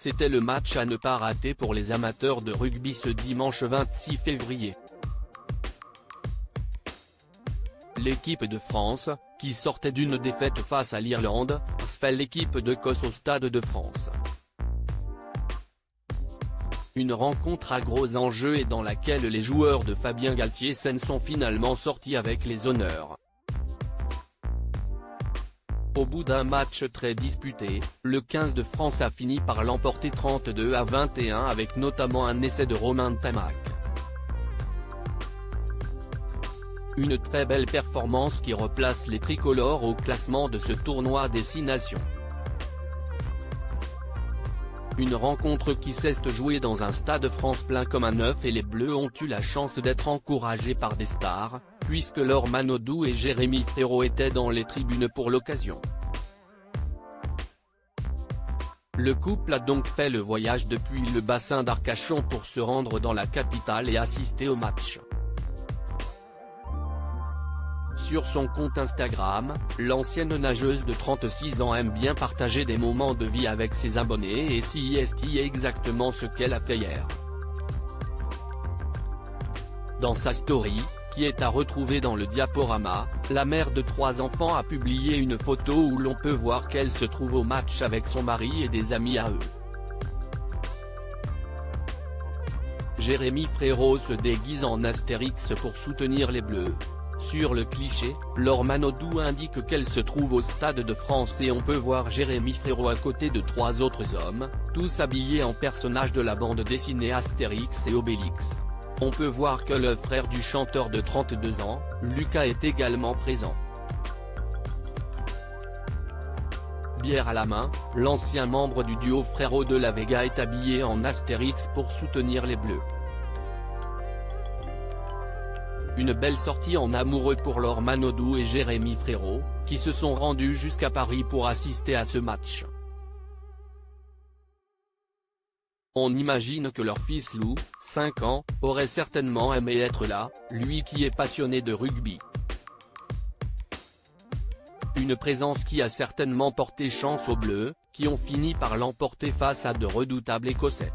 c'était le match à ne pas rater pour les amateurs de rugby ce dimanche 26 février. L'équipe de France, qui sortait d'une défaite face à l'Irlande, fait l'équipe d'Écosse au Stade de France. Une rencontre à gros enjeux et dans laquelle les joueurs de Fabien Galtier s'en sont finalement sortis avec les honneurs. Au bout d'un match très disputé, le 15 de France a fini par l'emporter 32-21 avec notamment un essai de Romain Ntamack. Une très belle performance qui replace les tricolores au classement de ce tournoi des 6 nations. Une rencontre qui s'est jouée dans un Stade France plein comme un œuf et les Bleus ont eu la chance d'être encouragés par des stars, puisque Laure Manodou et Jérémy Frérot étaient dans les tribunes pour l'occasion. Le couple a donc fait le voyage depuis le bassin d'Arcachon pour se rendre dans la capitale et assister au match. Sur son compte Instagram, l'ancienne nageuse de 36 ans aime bien partager des moments de vie avec ses abonnés et c'est exactement ce qu'elle a fait hier. Dans sa story, qui est à retrouver dans le diaporama, la mère de 3 enfants a publié une photo où l'on peut voir qu'elle se trouve au match avec son mari et des amis à eux. Jérémy Frérot se déguise en Astérix pour soutenir les Bleus. Sur le cliché, Laure Manodou indique qu'elle se trouve au Stade de France et on peut voir Jérémy Frérot à côté de 3 autres hommes, tous habillés en personnages de la bande dessinée Astérix et Obélix. On peut voir que le frère du chanteur de 32 ans, Lucas est également présent. Bière à la main, l'ancien membre du duo Frérot de la Vega est habillé en Astérix pour soutenir les Bleus. Une belle sortie en amoureux pour Laure Manodou et Jérémy Frérot, qui se sont rendus jusqu'à Paris pour assister à ce match. On imagine que leur fils Lou, 5 ans, aurait certainement aimé être là, lui qui est passionné de rugby. Une présence qui a certainement porté chance aux Bleus, qui ont fini par l'emporter face à de redoutables Écossais.